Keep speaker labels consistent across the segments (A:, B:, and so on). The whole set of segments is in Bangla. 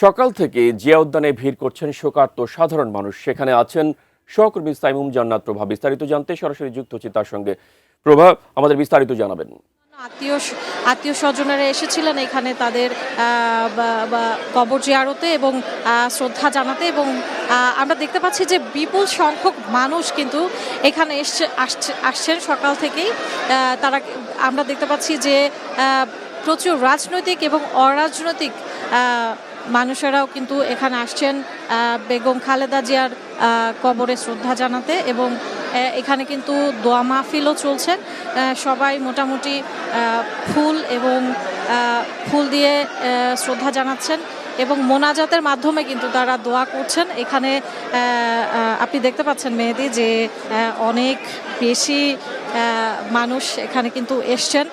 A: সকাল থেকে জিয়া উদ্যানে ভিড় করছেন শোকার্ত সাধারণ মানুষ। সেখানে আছেন সহকর্মী সাইমুম জান্নাত প্রভা। বিস্তারিত জানতে সরাসরি যুক্ত হচ্ছি তার সঙ্গে। প্রভা, আমাদের বিস্তারিত জানাবেন।
B: আত্মীয় স্বজনেরা এসেছিলেন এখানে তাদের কবর জিয়ারতে এবং শ্রদ্ধা জানাতে, এবং আমরা দেখতে পাচ্ছি যে বিপুল সংখ্যক মানুষ কিন্তু এখানে আসছেন সকাল থেকেই। আমরা দেখতে পাচ্ছি যে প্রচুর রাজনৈতিক এবং অরাজনৈতিক মানুষেরাও কিন্তু এখানে আসছেন বেগম খালেদা জিয়ার কবরে শ্রদ্ধা জানাতে, এবং এখানে কিন্তু দোয়া মাহফিলও চলছে। সবাই মোটামুটি ফুল দিয়ে শ্রদ্ধা জানাচ্ছেন এবং মোনাজাতের মাধ্যমে কিন্তু তারা দোয়া করছেন। এখানে আপনি দেখতে পাচ্ছেন মেহেদি যে অনেক বেশি মানুষ এখানে কিন্তু এসছেন।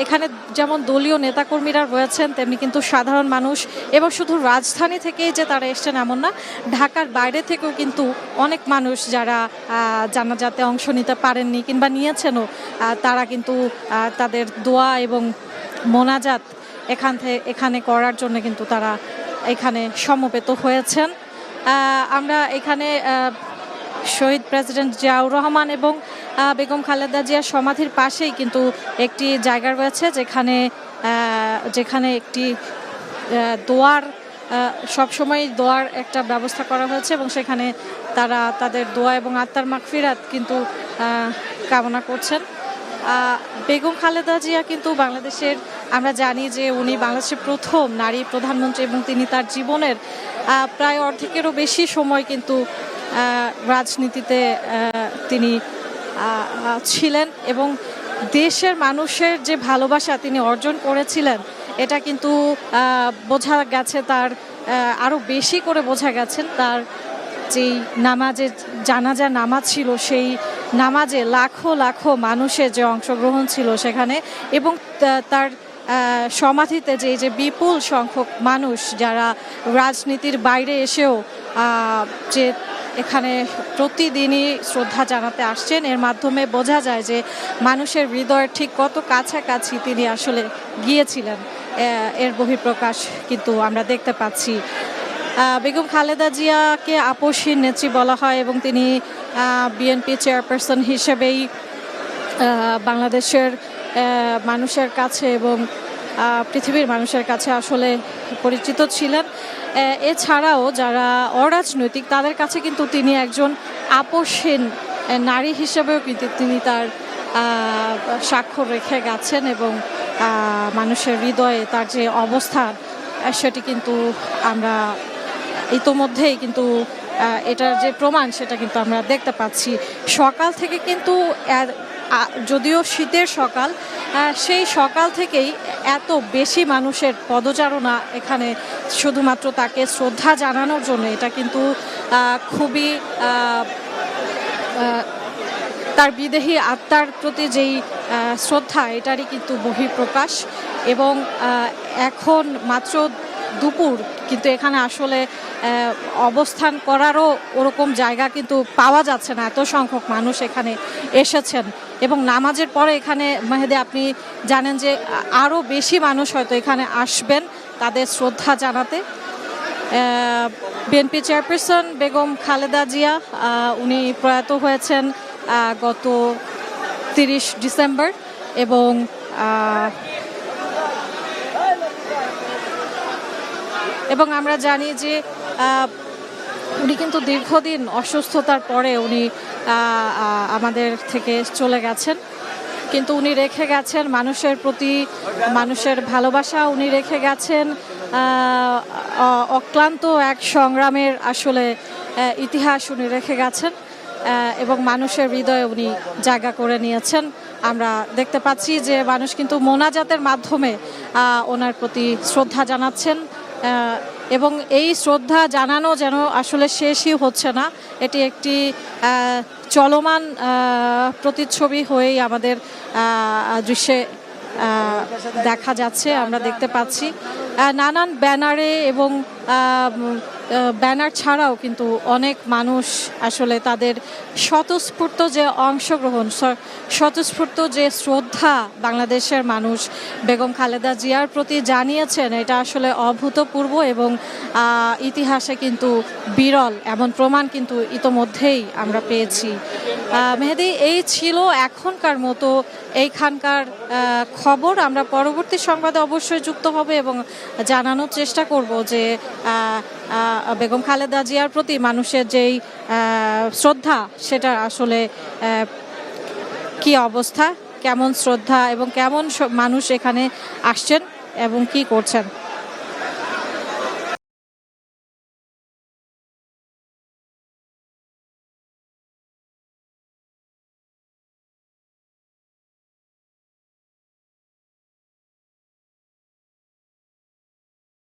B: এখানে যেমন দলীয় নেতাকর্মীরা রয়েছেন, তেমনি কিন্তু সাধারণ মানুষ, এবং শুধু রাজধানী থেকেই যে তারা এসছেন এমন না, ঢাকার বাইরে থেকেও কিন্তু অনেক মানুষ যারা জানাজাতে অংশ নিতে পারেননি কিংবা নিয়েছেনও, তারা কিন্তু তাদের দোয়া এবং মোনাজাত এখানে করার জন্য কিন্তু তারা এখানে সমবেত হয়েছেন। আমরা এখানে শহীদ প্রেসিডেন্ট জিয়াউর রহমান এবং বেগম খালেদা জিয়ার সমাধির পাশেই কিন্তু একটি জায়গা রয়েছে যেখানে একটি দোয়ার সবসময় দোয়ার একটা ব্যবস্থা করা হয়েছে, এবং সেখানে তারা তাদের দোয়া এবং আত্মার মাগফিরাত কিন্তু কামনা করছেন। বেগম খালেদা জিয়া কিন্তু বাংলাদেশের, আমরা জানি যে উনি বাংলাদেশের প্রথম নারী প্রধানমন্ত্রী, এবং তিনি তার জীবনের প্রায় অর্ধেকেরও বেশি সময় কিন্তু রাজনীতিতে তিনি ছিলেন, এবং দেশের মানুষের যে ভালোবাসা তিনি অর্জন করেছিলেন এটা কিন্তু বোঝা গেছে, তার আরও বেশি করে বোঝা গেছেন তার যেই জানাজা নামাজ ছিল, সেই নামাজে লাখো লাখো মানুষের যে অংশগ্রহণ ছিল সেখানে, এবং তার সমাধিতে যে বিপুল সংখ্যক মানুষ যারা রাজনীতির বাইরে এসেও যে এখানে প্রতিদিনই শ্রদ্ধা জানাতে আসছেন, এর মাধ্যমে বোঝা যায় যে মানুষের হৃদয়ের ঠিক কত কাছাকাছি তিনি আসলে গিয়েছিলেন। এর বহিঃপ্রকাশ কিন্তু আমরা দেখতে পাচ্ছি। বেগম খালেদা জিয়াকে আপসহীন নেত্রী বলা হয়, এবং তিনি বিএনপি চেয়ারপারসন হিসেবেই বাংলাদেশের মানুষের কাছে এবং পৃথিবীর মানুষের কাছে আসলে পরিচিত ছিলেন। এছাড়াও যারা অরাজনৈতিক তাদের কাছে কিন্তু তিনি একজন আপসহীন নারী হিসেবেও কিন্তু তিনি তার স্বাক্ষর রেখে গেছেন, এবং মানুষের হৃদয়ে তার যে অবস্থান সেটি কিন্তু আমরা ইতোমধ্যেই কিন্তু এটার যে প্রমাণ সেটা কিন্তু আমরা দেখতে পাচ্ছি। সকাল থেকে কিন্তু যদিও শীতের সকাল, সেই সকাল থেকেই এত বেশি মানুষের পদচারণা এখানে শুধুমাত্র তাকে শ্রদ্ধা জানানোর জন্য, এটা কিন্তু খুবই তার বিদেহী আত্মার প্রতি যেই শ্রদ্ধা এটারই কিন্তু বহিঃপ্রকাশ। এবং এখন মাত্র দুপুর, কিন্তু এখানে আসলে অবস্থান করারও ওরকম জায়গা কিন্তু পাওয়া যাচ্ছে না, এত সংখ্যক মানুষ এখানে এসেছেন। এবং নামাজের পরে এখানে মেহেদি আপনি জানেন যে আরও বেশি মানুষ হয়তো এখানে আসবেন তাদের শ্রদ্ধা জানাতে। বিএনপি চেয়ারপারসন বেগম খালেদা জিয়া উনি প্রয়াত হয়েছেন গত 30 ডিসেম্বর, এবং আমরা জানি যে উনি কিন্তু দীর্ঘদিন অসুস্থতার পরে উনি আমাদের থেকে চলে গেছেন, কিন্তু উনি রেখে গেছেন মানুষের প্রতি মানুষের ভালোবাসা, উনি রেখে গেছেন অক্লান্ত এক সংগ্রামের আসলে ইতিহাস উনি রেখে গেছেন, এবং মানুষের হৃদয়ে উনি জায়গা করে নিয়েছেন। আমরা দেখতে পাচ্ছি যে মানুষ কিন্তু মোনাজাতের মাধ্যমে ওনার প্রতি শ্রদ্ধা জানাচ্ছেন, এবং এই শ্রদ্ধা জানানো যেন আসলে শেষই হচ্ছে না, এটি একটি চলমান প্রতিচ্ছবি হয়েই আমাদের দৃশ্যে দেখা যাচ্ছে, আমরা দেখতে পাচ্ছি। নানান ব্যানারে এবং ব্যানার ছাড়াও কিন্তু অনেক মানুষ আসলে তাদের স্বতঃস্ফূর্ত যে অংশগ্রহণ, স্বতঃস্ফূর্ত যে শ্রদ্ধা বাংলাদেশের মানুষ বেগম খালেদা জিয়ার প্রতি জানিয়েছেন, এটা আসলে অভূতপূর্ব এবং ইতিহাসে কিন্তু বিরল এমন প্রমাণ কিন্তু ইতোমধ্যেই আমরা পেয়েছি। মেহেদী, এই ছিল এখনকার মতো এইখানকার খবর। আমরা পরবর্তী সংবাদে অবশ্যই যুক্ত হবে এবং জানানোর চেষ্টা করব যে বেগম খালেদা জিয়ার প্রতি মানুষের যেই শ্রদ্ধা, সেটা আসলে কি অবস্থা, কেমন শ্রদ্ধা এবং কেমন মানুষ এখানে আসছেন এবং কি করছেন।